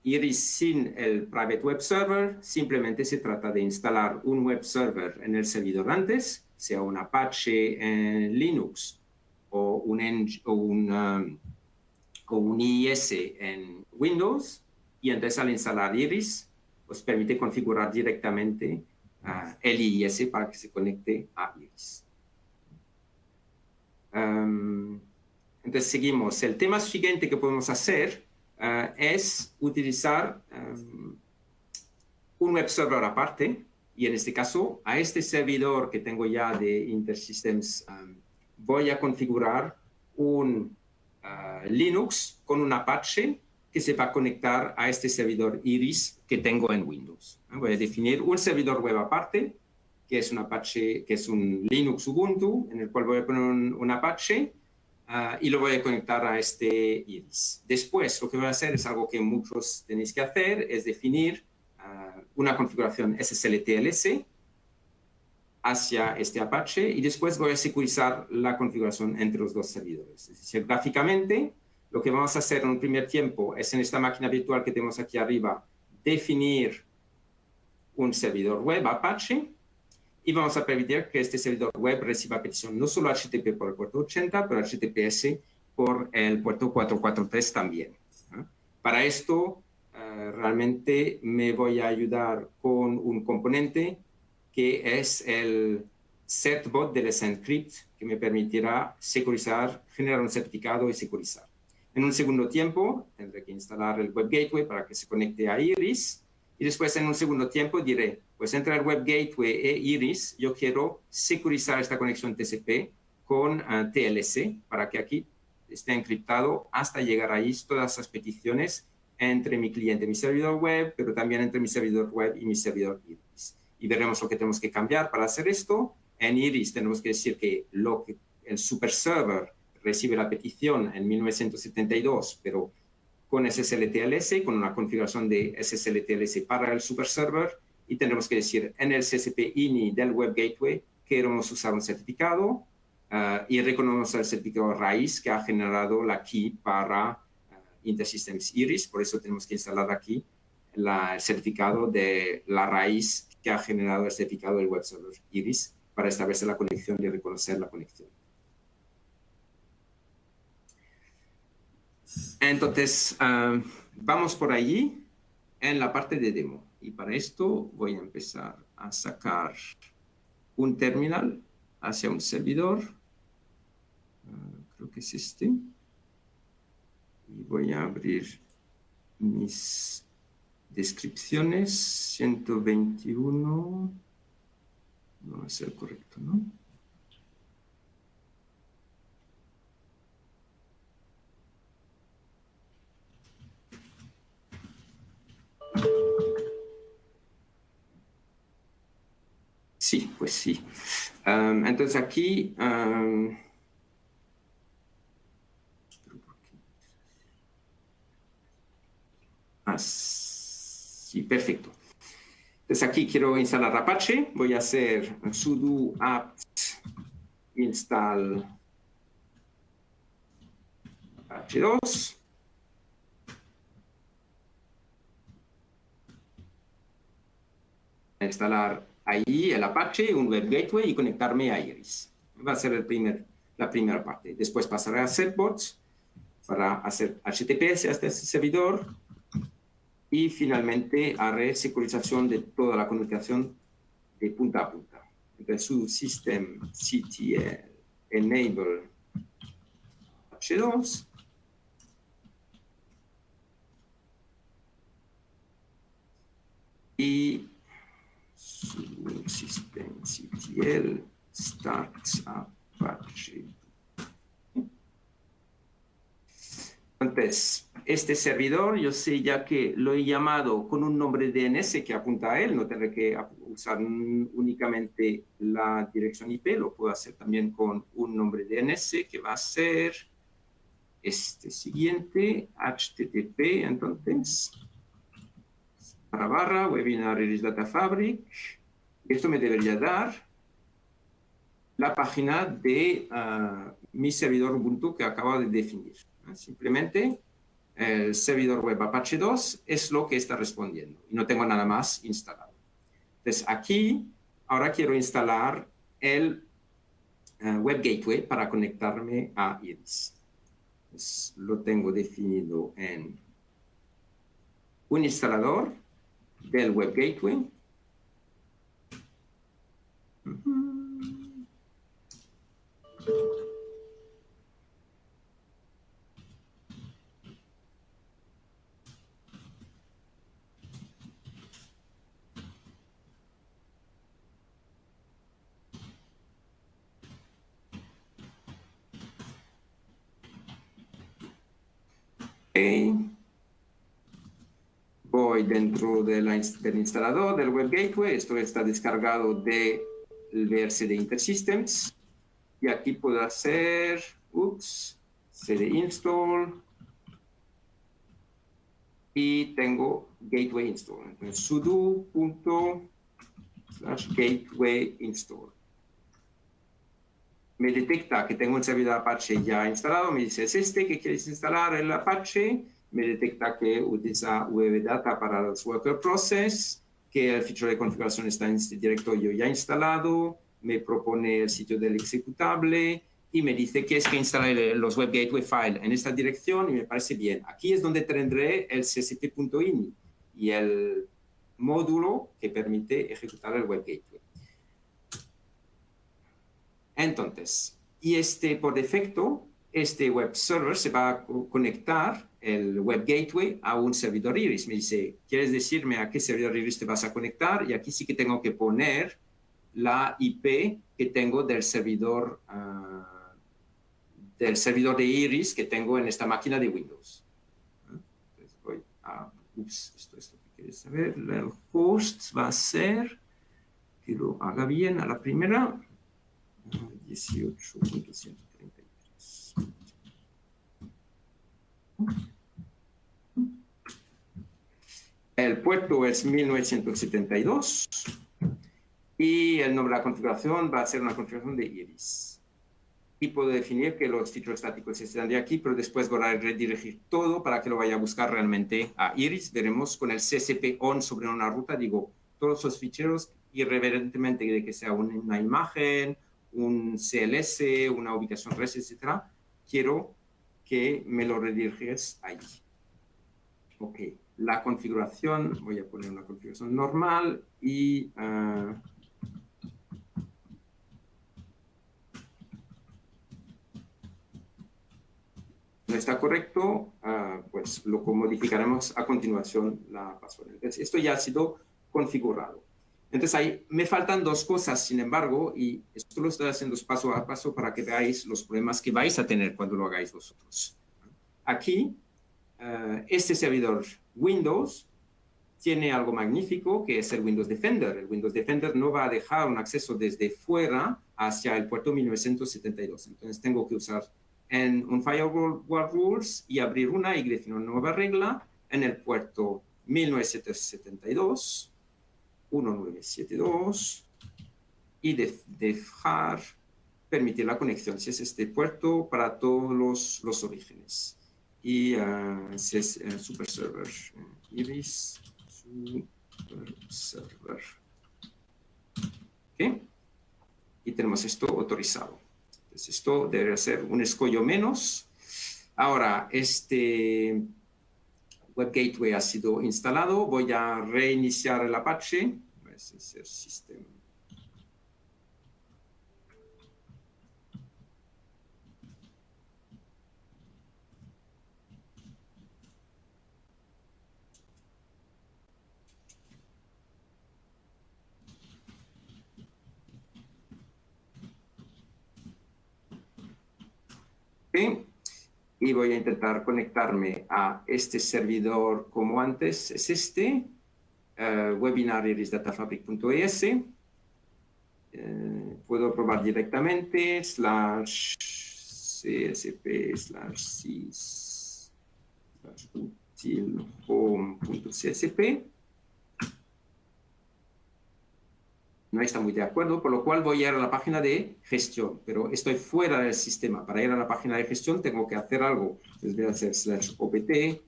B: Iris sin el Private Web Server, simplemente se trata de instalar un web server en el servidor antes, sea un Apache en Linux o un IIS en Windows, y entonces al instalar Iris, os permite configurar directamente el IIS para que se conecte a Iris. Entonces seguimos. El tema siguiente que podemos hacer es utilizar un web server aparte, y en este caso a este servidor que tengo ya de InterSystems voy a configurar un Linux con un Apache que se va a conectar a este servidor Iris que tengo en Windows. Voy a definir un servidor web aparte, que es un Apache, que es un Linux Ubuntu, en el cual voy a poner un Apache y lo voy a conectar a este Iris. Después, lo que voy a hacer es algo que muchos tenéis que hacer, es definir una configuración SSL-TLS hacia este Apache, y después voy a securizar la configuración entre los dos servidores. Es decir, gráficamente, lo que vamos a hacer en un primer tiempo es en esta máquina virtual que tenemos aquí arriba, definir un servidor web Apache, y vamos a permitir que este servidor web reciba petición no solo HTTP por el puerto 80, pero HTTPS por el puerto 443 también. Para esto, realmente me voy a ayudar con un componente que es el certbot del SendCrypt, que me permitirá securizar, generar un certificado y securizar. En un segundo tiempo, tendré que instalar el Web Gateway para que se conecte a Iris, y después en un segundo tiempo diré, pues entre el Web Gateway e Iris, yo quiero securizar esta conexión TCP con TLS, para que aquí esté encriptado hasta llegar ahí todas esas peticiones entre mi cliente y mi servidor web, pero también entre mi servidor web y mi servidor Iris. Y veremos lo que tenemos que cambiar para hacer esto. En Iris tenemos que decir que el super server recibe la petición en 1972, pero con SSL-TLS, con una configuración de SSL-TLS para el super server, y tenemos que decir en el CSP-INI del Web Gateway queremos usar un certificado y reconocer el certificado raíz que ha generado la key para InterSystems Iris. Por eso tenemos que instalar aquí el certificado de la raíz que ha generado el certificado del web server Iris para establecer la conexión y reconocer la conexión. Entonces, vamos por allí en la parte de demo. Y para esto voy a empezar a sacar un terminal hacia un servidor. Creo que es este. Y voy a abrir mis descripciones. 121. No es el correcto, ¿no? Sí, pues sí. Entonces aquí... sí, perfecto. Entonces aquí quiero instalar Apache. Voy a hacer sudo apt install Apache 2. Instalar ahí el Apache, un Web Gateway y conectarme a Iris. Va a ser la primera parte. Después pasaré a Setbots para hacer HTTPS hasta este servidor. Y finalmente haré securización de toda la comunicación de punta a punta. Entonces, su systemctl enable H2. Y su systemctl start Apache. Entonces, este servidor, yo sé ya que lo he llamado con un nombre DNS que apunta a él, no tendré que usar únicamente la dirección IP, lo puedo hacer también con un nombre DNS que va a ser este siguiente, HTTP, entonces, / webinar Iris Data Fabric. Esto me debería dar la página de mi servidor Ubuntu que acabo de definir. Simplemente el servidor web Apache 2 es lo que está respondiendo y no tengo nada más instalado. Entonces aquí ahora quiero instalar el Web Gateway para conectarme a Iris. Entonces, lo tengo definido en un instalador del Web Gateway. Voy dentro del instalador del Web Gateway. Esto está descargado del VRC de Intersystems. Y aquí puedo hacer, cd install. Y tengo gateway install. Entonces, sudo./gateway install. Me detecta que tengo un servidor Apache ya instalado. Me dice, ¿es este que quieres instalar el Apache? Me detecta que utiliza wdata para los worker process, que el fichero de configuración está en este directorio ya instalado. Me propone el sitio del ejecutable y me dice que es que instale los web gateway file en esta dirección y me parece bien. Aquí es donde tendré el csp.ini y el módulo que permite ejecutar el web gateway. Entonces, por defecto, este web server se va a conectar el web gateway a un servidor Iris. Me dice, ¿quieres decirme a qué servidor Iris te vas a conectar? Y aquí sí que tengo que poner la IP que tengo del servidor de Iris que tengo en esta máquina de Windows. Entonces voy a, esto es lo que quieres saber. El host va a ser, que lo haga bien a la primera, 18.133. El puerto es 1972 y el nombre de la configuración va a ser una configuración de Iris. Y puedo definir que los ficheros estáticos están de aquí, pero después voy a redirigir todo para que lo vaya a buscar realmente a Iris. Veremos con el CSP on sobre una ruta, digo, todos los ficheros, irreverentemente de que sea una imagen, un CLS, una ubicación REST, etc. Quiero que me lo rediriges ahí. Ok, la configuración, voy a poner una configuración normal y no está correcto, pues lo modificaremos a continuación la password. Entonces, esto ya ha sido configurado. Entonces, ahí me faltan dos cosas, sin embargo, y esto lo estoy haciendo paso a paso para que veáis los problemas que vais a tener cuando lo hagáis vosotros. Aquí, este servidor Windows tiene algo magnífico, que es el Windows Defender. El Windows Defender no va a dejar un acceso desde fuera hacia el puerto 1972. Entonces, tengo que usar en un firewall rules y abrir una y definir una nueva regla en el puerto 1972, 1972 y dejar permitir la conexión, si es este puerto, para todos los orígenes. Y si es super server, Iris super server. ¿Okay? Y tenemos esto autorizado. Entonces, esto debería ser un escollo menos. Ahora, este Web Gateway ha sido instalado. Voy a reiniciar el Apache. Ese es el sistema. Okay. y voy a intentar conectarme a este servidor como antes, es este, webinar.irisdatafabric.es. Puedo probar directamente, /csp/sys/util-home.csp. No está muy de acuerdo, por lo cual voy a ir a la página de gestión, pero estoy fuera del sistema. Para ir a la página de gestión tengo que hacer algo. Entonces voy a hacer /opt,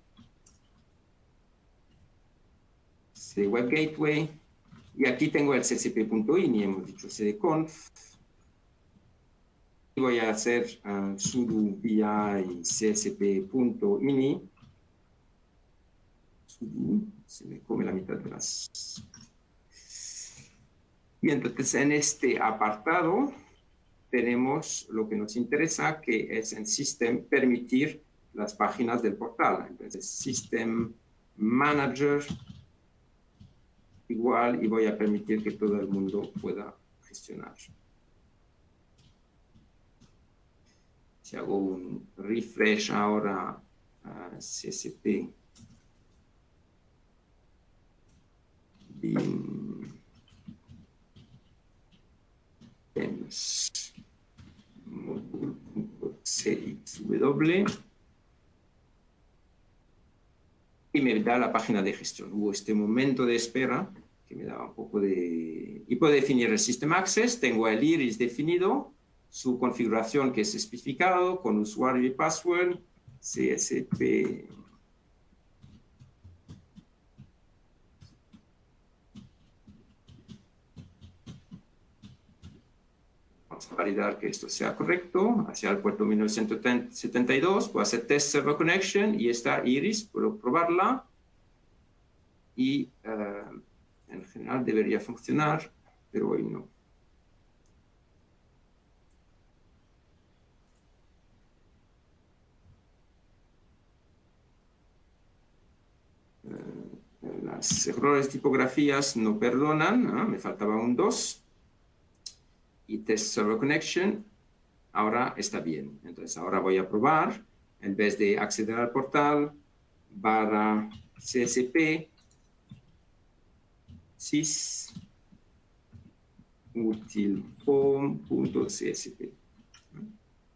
B: web gateway, y aquí tengo el ccp.ini, hemos dicho cdconf, y voy a hacer sudo vi csp.ini. Se me come la mitad de las... Y entonces en este apartado tenemos lo que nos interesa, que es en System permitir las páginas del portal. Entonces System Manager igual, y voy a permitir que todo el mundo pueda gestionar. Si hago un refresh ahora a CSP bin module.cxw y me da la página de gestión. Hubo este momento de espera que me daba un poco de... Y puedo definir el System Access, tengo el iris definido, su configuración que es especificado con usuario y password, CSP. Vamos a validar que esto sea correcto. Hacia el puerto 1972, puedo hacer test server connection y esta iris, puedo probarla. Y en general debería funcionar, pero hoy no. Los errores de tipografías no perdonan, ¿no? Me faltaba un 2. Y test server connection, ahora está bien. Entonces ahora voy a probar, en vez de acceder al portal, /csp, sys, util-home.csp,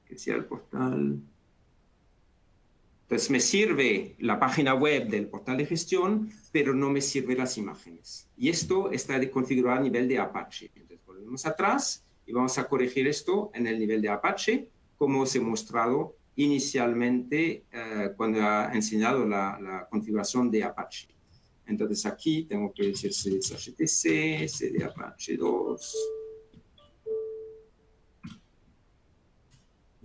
B: que sea el portal. Entonces me sirve la página web del portal de gestión, pero no me sirven las imágenes. Y esto está configurado a nivel de Apache. Entonces volvemos atrás y vamos a corregir esto en el nivel de Apache, como os he mostrado inicialmente cuando he enseñado la configuración de Apache. Entonces aquí tengo que decir cdhttc, cdapache2.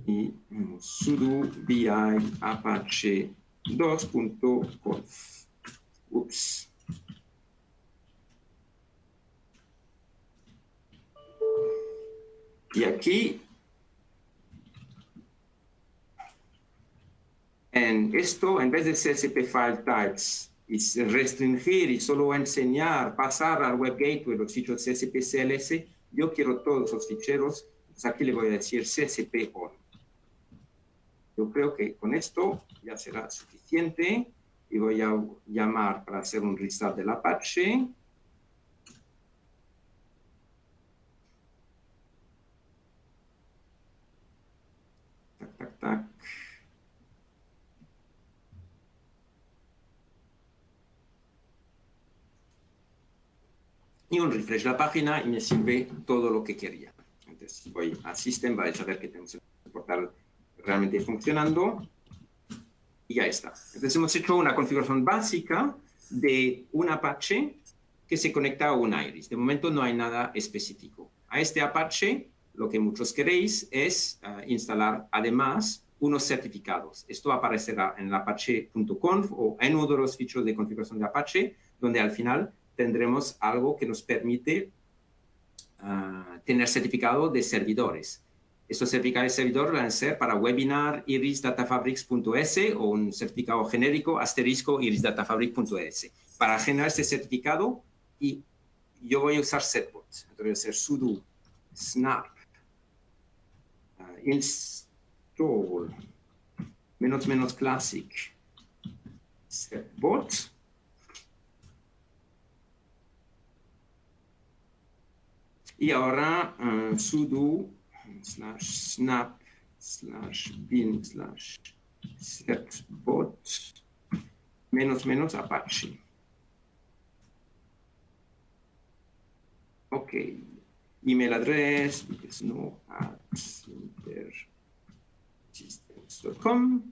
B: Y sudo vi apache2.conf. Ups. Y aquí, en esto, en vez de CSP File Types, y restringir y solo enseñar, pasar al Web Gateway los ficheros CSP CLS, yo quiero todos los ficheros, pues aquí le voy a decir CSP on. Yo creo que con esto ya será suficiente y voy a llamar para hacer un restart del Apache. Tac, tac, tac. Y un refresh de la página y me sirve todo lo que quería. Entonces voy a System, vais a ver que tenemos el portal realmente funcionando y ya está. Entonces hemos hecho una configuración básica de un Apache que se conecta a un iris. De momento no hay nada específico. A este Apache lo que muchos queréis es instalar además unos certificados. Esto aparecerá en el apache.conf o en uno de los ficheros de configuración de Apache, donde al final tendremos algo que nos permite tener certificado de servidores. Estos certificados de servidor van a ser para webinar irisdatafabrics.es o un certificado genérico *irisdatafabric.es. Para generar este certificado, y yo voy a usar setbots. Entonces voy a hacer sudo snap install classic bot. Y ahora sudo /snap /bin /setbot -Apache. Ok. Email address, no@intersystems.com.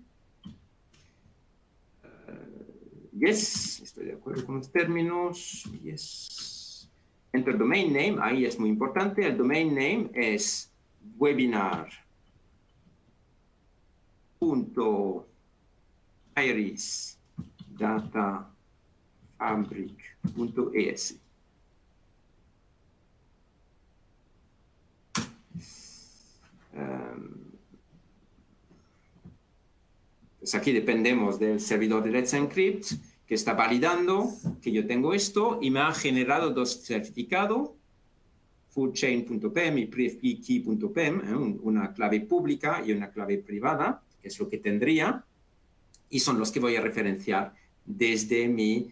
B: Yes, estoy de acuerdo con los términos. Yes. Enter domain name, ahí es muy importante. El domain name es webinar.irisdatafabric.es. Pues aquí dependemos del servidor de Let's Encrypt, que está validando que yo tengo esto y me ha generado dos certificados, fullchain.pem y privkey.pem, una clave pública y una clave privada, que es lo que tendría, y son los que voy a referenciar desde mi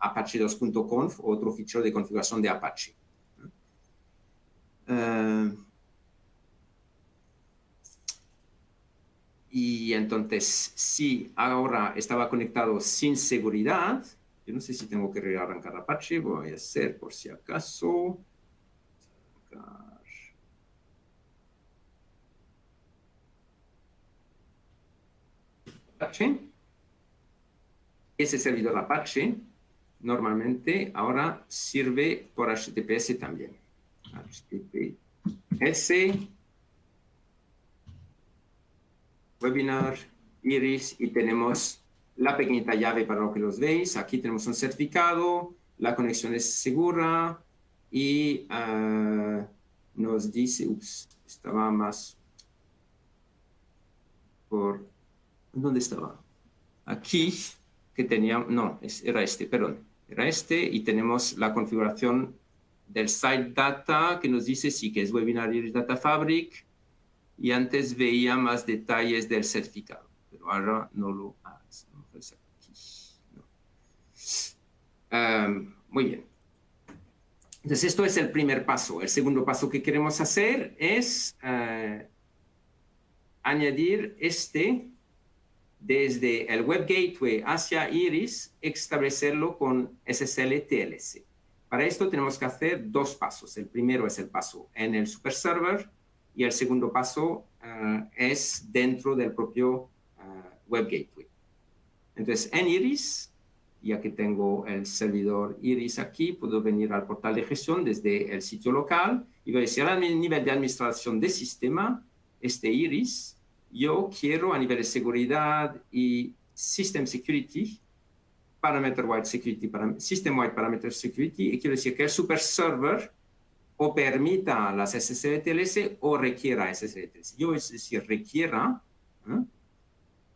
B: apache2.conf, otro fichero de configuración de Apache. Y entonces, si ahora estaba conectado sin seguridad, yo no sé si tengo que rearrancar Apache, voy a hacer por si acaso. Apache. Ese servidor Apache normalmente ahora sirve por HTTPS también. HTTPS webinar, Iris, y tenemos la pequeñita llave para lo que los veis. Aquí tenemos un certificado, la conexión es segura y nos dice, estaba más por, ¿dónde estaba? Aquí, que tenía, no, era este, perdón, era este, y tenemos la configuración del site data que nos dice sí que es webinar Iris Data Fabric. Y antes veía más detalles del certificado, pero ahora no lo hace. Muy bien. Entonces, esto es el primer paso. El segundo paso que queremos hacer es añadir desde el Web Gateway hacia Iris, establecerlo con SSL TLS. Para esto tenemos que hacer dos pasos. El primero es el paso en el super server, y el segundo paso es dentro del propio Web Gateway. Entonces, en Iris, ya que tengo el servidor Iris aquí, puedo venir al portal de gestión desde el sitio local y voy a decir a nivel de administración de sistema, Iris, yo quiero a nivel de seguridad y System Security, Parameter-Wide Security, System-Wide Parameter Security, y quiero decir que el super server o permita las SSL TLS o requiera SSL TLS. Yo, es decir, requiera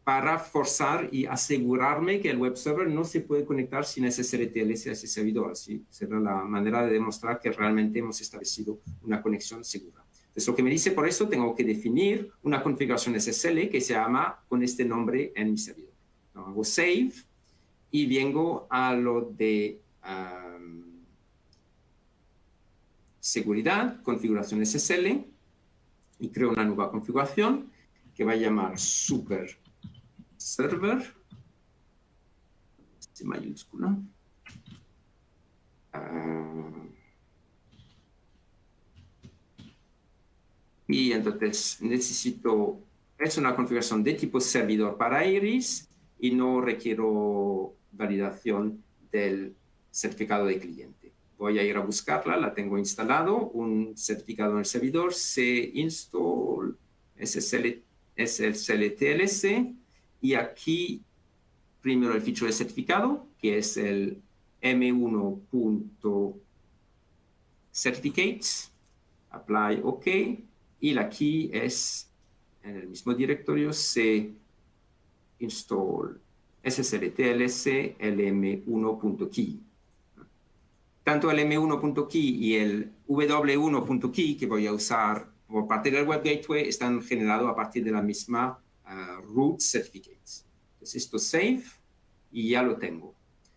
B: para forzar y asegurarme que el web server no se puede conectar sin SSL TLS a ese servidor. Así será la manera de demostrar que realmente hemos establecido una conexión segura. Entonces, lo que me dice por eso, tengo que definir una configuración SSL que se llama con este nombre en mi servidor. Entonces, hago save y vengo a lo de seguridad, configuración SSL, y creo una nueva configuración que va a llamar super server, en mayúscula. Y entonces necesito, es una configuración de tipo servidor para Iris y no requiero validación del certificado de cliente. Voy a ir a buscarla, la tengo instalado, un certificado en el servidor, install SSL TLS, y aquí primero el fichero de certificado, que es el m1.certificates, apply OK, y la key es en el mismo directorio install SSL TLS lm1.key. Tanto el m1.key y el w1.key que voy a usar por parte del Web Gateway están generados a partir de la misma root certificates. Entonces esto save y ya lo tengo.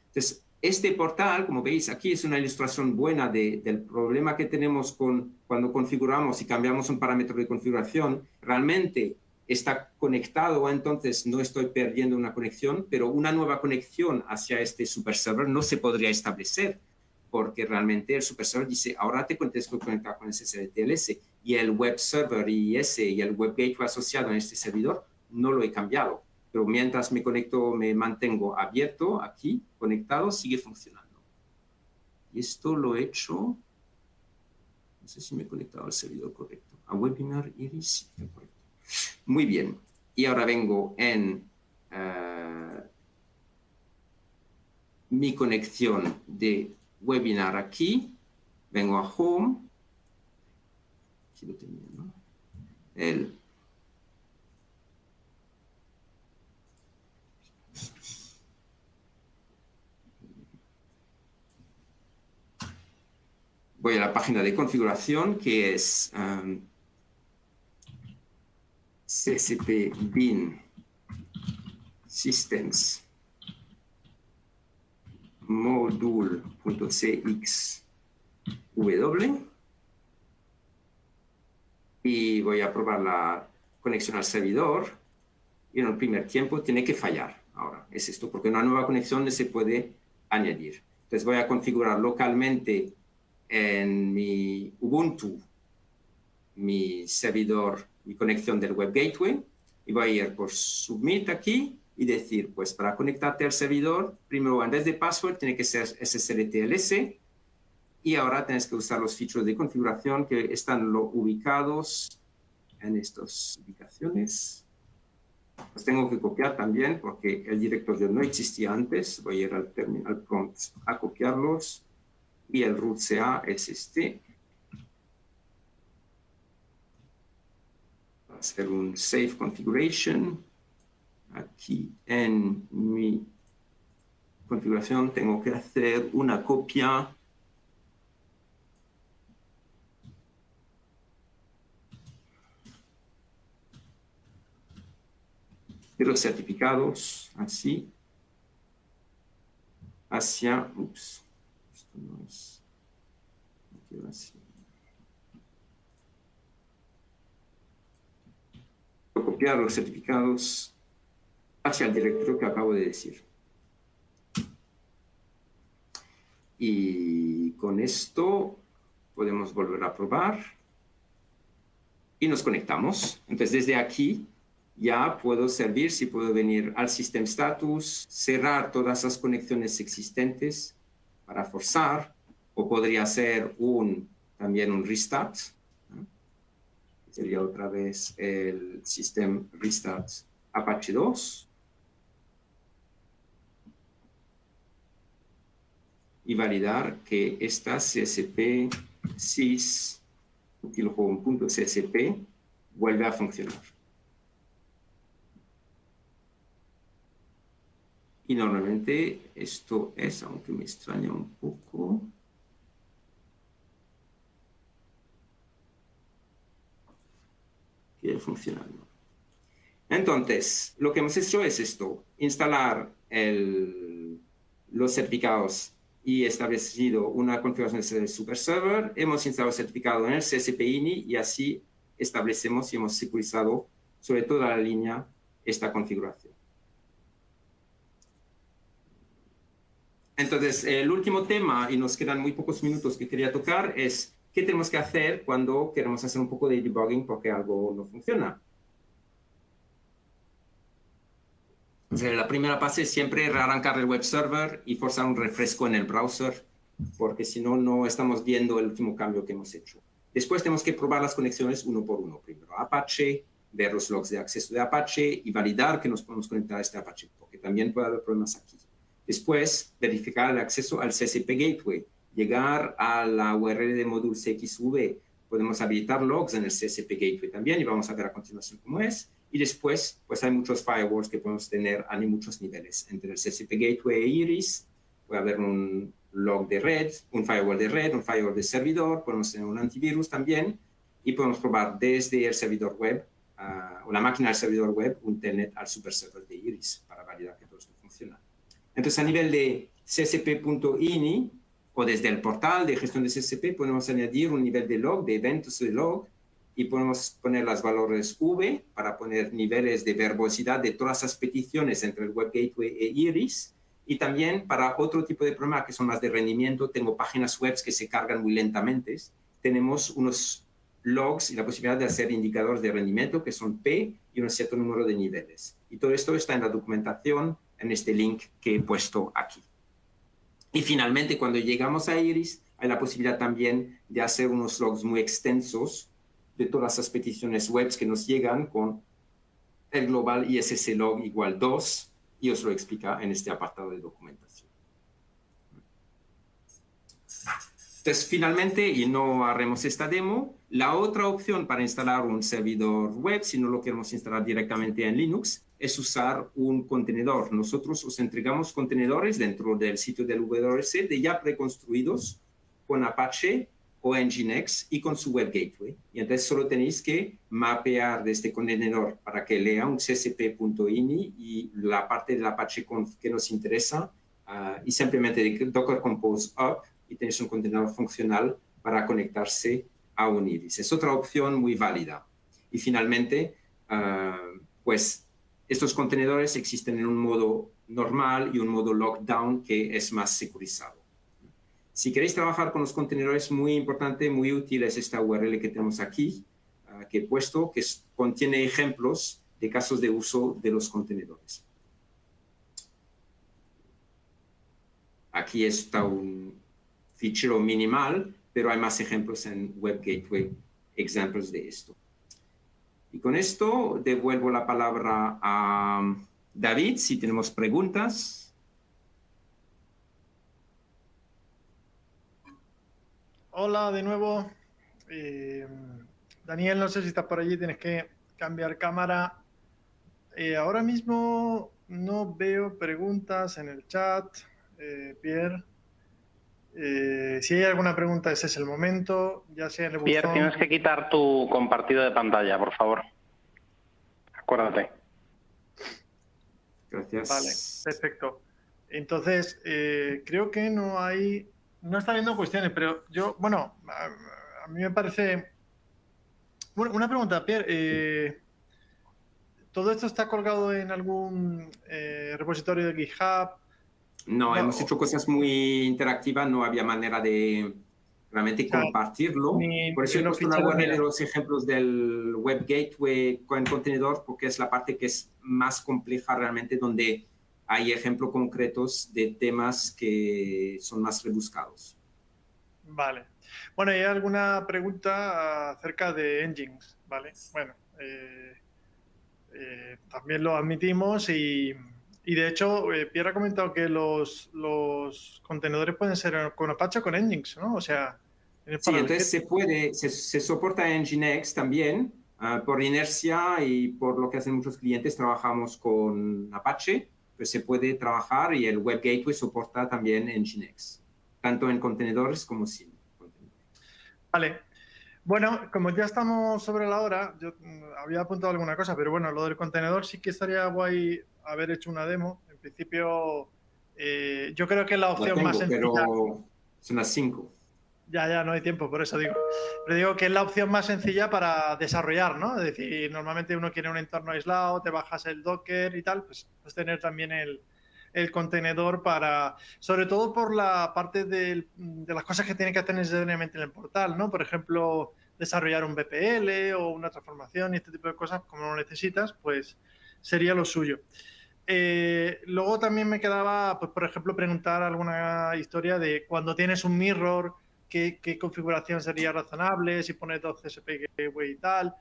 B: Entonces este portal, como veis aquí, es una ilustración buena del problema que tenemos cuando configuramos y cambiamos un parámetro de configuración. Realmente está conectado, entonces no estoy perdiendo una conexión, pero una nueva conexión hacia este super server no se podría establecer, porque realmente el super server dice, ahora te tienes que conectar con SSL/TLS, y el web server y el web gateway asociado en este servidor no lo he cambiado. Pero mientras me conecto, me mantengo abierto aquí, conectado, sigue funcionando. Y esto lo he hecho, no sé si me he conectado al servidor correcto, a Webinar Iris, correcto. Muy bien. Y ahora vengo en mi conexión de Webinar aquí, vengo a Home, aquí lo tenía, ¿no? Voy a la página de configuración, que es CCP bin systems module.cxw, y voy a probar la conexión al servidor, y en el primer tiempo tiene que fallar. Ahora es esto, porque una nueva conexión no se puede añadir. Entonces voy a configurar localmente en mi Ubuntu mi servidor, mi conexión del web gateway, y voy a ir por submit aquí y decir, pues para conectarte al servidor, primero en vez de password tiene que ser SSL/TLS, y ahora tienes que usar los ficheros de configuración que están ubicados en estas ubicaciones. Los tengo que copiar también porque el directorio no existía antes. Voy a ir al prompt a copiarlos, y el root CA es este. Voy a hacer un save configuration. Aquí en mi configuración tengo que hacer una copia de los certificados, así, hacia, ups, esto no es, no quiero así. Voy a copiar los certificados hacia el directorio que acabo de decir. Y con esto podemos volver a probar y nos conectamos. Entonces desde aquí ya puedo servir, si puedo venir al System Status, cerrar todas las conexiones existentes para forzar, o podría ser también un restart, ¿no? Sería otra vez el System Restart Apache 2. Y validar que esta CSP sys utilhome.csp vuelve a funcionar. Y normalmente esto es, aunque me extraña un poco, que funcionando. Entonces, lo que hemos hecho es esto: instalar los certificados y establecido una configuración del super server. Hemos instalado el certificado en el CSP/INI, y así establecemos y hemos securizado sobre toda la línea esta configuración. Entonces, el último tema, y nos quedan muy pocos minutos, que quería tocar es qué tenemos que hacer cuando queremos hacer un poco de debugging porque algo no funciona. Entonces, la primera fase es siempre rearrancar el web server y forzar un refresco en el browser, porque si no, no estamos viendo el último cambio que hemos hecho. Después tenemos que probar las conexiones uno por uno. Primero Apache, ver los logs de acceso de Apache y validar que nos podemos conectar a este Apache, porque también puede haber problemas aquí. Después, verificar el acceso al CSP Gateway, llegar a la URL de módulo CXV. Podemos habilitar logs en el CSP Gateway también, y vamos a ver a continuación cómo es. Y después, pues hay muchos firewalls que podemos tener a muchos niveles. Entre el CSP Gateway e Iris, puede haber un log de red, un firewall de red, un firewall de servidor, podemos tener un antivirus también, y podemos probar desde el servidor web o la máquina del servidor web un telnet al superserver de Iris para validar que todo esto funciona. Entonces, a nivel de csp.ini o desde el portal de gestión de CSP podemos añadir un nivel de log, de eventos de log, y podemos poner los valores V para poner niveles de verbosidad de todas las peticiones entre el Web Gateway e Iris. Y también para otro tipo de problema que son más de rendimiento, tengo páginas web que se cargan muy lentamente. Tenemos unos logs y la posibilidad de hacer indicadores de rendimiento que son P y un cierto número de niveles. Y todo esto está en la documentación, en este link que he puesto aquí. Y finalmente, cuando llegamos a Iris, hay la posibilidad también de hacer unos logs muy extensos de todas las peticiones web que nos llegan con el global ISS log igual 2, y os lo explica en este apartado de documentación. Entonces, finalmente, y no haremos esta demo, la otra opción para instalar un servidor web, si no lo queremos instalar directamente en Linux, es usar un contenedor. Nosotros os entregamos contenedores dentro del sitio del WRC de ya preconstruidos con Apache o Nginx y con su Web Gateway. Y entonces solo tenéis que mapear de este contenedor para que lea un csp.ini y la parte del Apache Conf que nos interesa, y simplemente Docker Compose up, y tenéis un contenedor funcional para conectarse a un Iris. Es otra opción muy válida. Y finalmente, pues estos contenedores existen en un modo normal y un modo lockdown que es más securizado. Si queréis trabajar con los contenedores, muy importante, muy útil es esta URL que tenemos aquí, que he puesto, que contiene ejemplos de casos de uso de los contenedores. Aquí está un fichero minimal, pero hay más ejemplos en Web Gateway, ejemplos de esto. Y con esto devuelvo la palabra a David, si tenemos preguntas.
A: Hola de nuevo. Daniel, no sé si estás por allí, tienes que cambiar cámara. Ahora mismo no veo preguntas en el chat, Pierre. Si hay alguna pregunta, ese es el momento. Ya sea en el buzón.
C: Pierre, tienes que quitar tu compartido de pantalla, por favor. Acuérdate.
B: Gracias.
A: Vale, perfecto. Entonces, creo que no está habiendo cuestiones, pero yo, bueno, a mí me parece... Bueno, una pregunta, Pierre. ¿Todo esto está colgado en algún repositorio de GitHub?
B: No, hemos hecho cosas muy interactivas, no había manera de realmente compartirlo. Por eso he puesto una URL de los ejemplos del Web Gateway con contenedor, porque es la parte que es más compleja realmente, donde hay ejemplos concretos de temas que son más rebuscados.
A: Vale. Bueno, ¿hay alguna pregunta acerca de Nginx? Vale, bueno, también lo admitimos y de hecho, Pierre ha comentado que los contenedores pueden ser con Apache o con Nginx, ¿no? O sea...
B: Sí, entonces se soporta Nginx también. Por inercia y por lo que hacen muchos clientes, trabajamos con Apache, pues se puede trabajar y el Web Gateway soporta también Nginx, tanto en contenedores como sin contenedores.
A: Vale. Bueno, como ya estamos sobre la hora, yo había apuntado alguna cosa, pero bueno, lo del contenedor sí que estaría guay haber hecho una demo. En principio, yo creo que la opción más sencilla...
B: Pero son las 5.
A: Ya, no hay tiempo, por eso digo. Pero digo que es la opción más sencilla para desarrollar, ¿no? Es decir, normalmente uno quiere un entorno aislado, te bajas el Docker y tal, pues tener también el contenedor para... Sobre todo por la parte de las cosas que tiene que hacer necesariamente en el portal, ¿no? Por ejemplo, desarrollar un BPL o una transformación y este tipo de cosas, como lo necesitas, pues sería lo suyo. Luego también me quedaba, pues por ejemplo, preguntar alguna historia de cuando tienes un mirror... ¿Qué configuración sería razonable? Si pones 2 CSP Gateway y tal.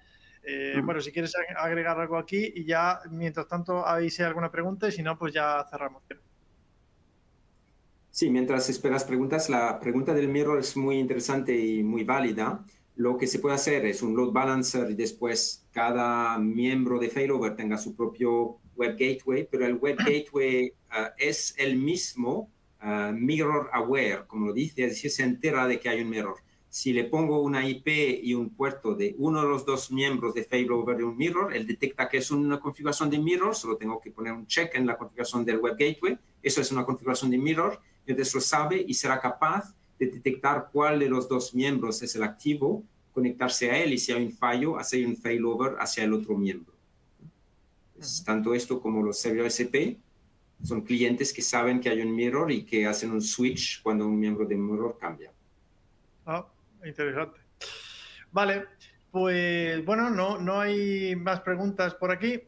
A: Bueno, si quieres agregar algo aquí y ya, mientras tanto, ahí si hay alguna pregunta y si no, pues ya cerramos.
B: Sí, mientras esperas preguntas, la pregunta del mirror es muy interesante y muy válida. Lo que se puede hacer es un load balancer y después cada miembro de failover tenga su propio web gateway, pero el web gateway es el mismo mirror aware, como lo dice, es decir, se entera de que hay un mirror. si le pongo una IP y un puerto de uno de los dos miembros de failover de un mirror, él detecta que es una configuración de mirror, solo tengo que poner un check en la configuración del Web Gateway, eso es una configuración de mirror, entonces lo sabe y será capaz de detectar cuál de los dos miembros es el activo, conectarse a él y si hay un fallo, hacer un failover hacia el otro miembro. Tanto esto como los servidores IP son clientes que saben que hay un mirror y que hacen un switch cuando un miembro de mirror cambia.
A: Ah, interesante. Vale, pues bueno, no hay más preguntas por aquí.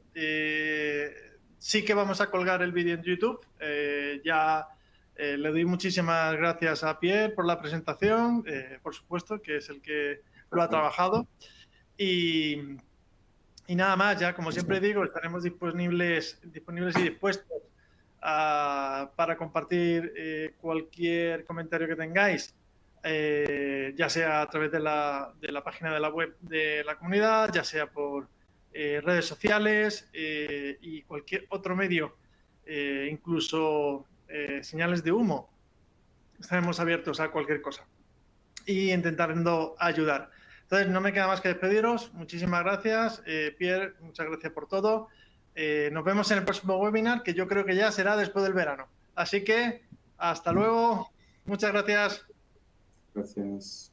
A: Sí que vamos a colgar el vídeo en YouTube. Le doy muchísimas gracias a Pierre por la presentación, por supuesto, que es el que lo ha trabajado. Y nada más, ya como siempre digo, estaremos disponibles y dispuestos para compartir cualquier comentario que tengáis, ya sea a través de la página de la web de la comunidad, ya sea por redes sociales y cualquier otro medio, incluso señales de humo. Estaremos abiertos a cualquier cosa y intentando ayudar. Entonces, no me queda más que despediros. Muchísimas gracias. Pierre, muchas gracias por todo. Nos vemos en el próximo webinar, que yo creo que ya será después del verano. Así que, hasta luego. Muchas gracias.
B: Gracias.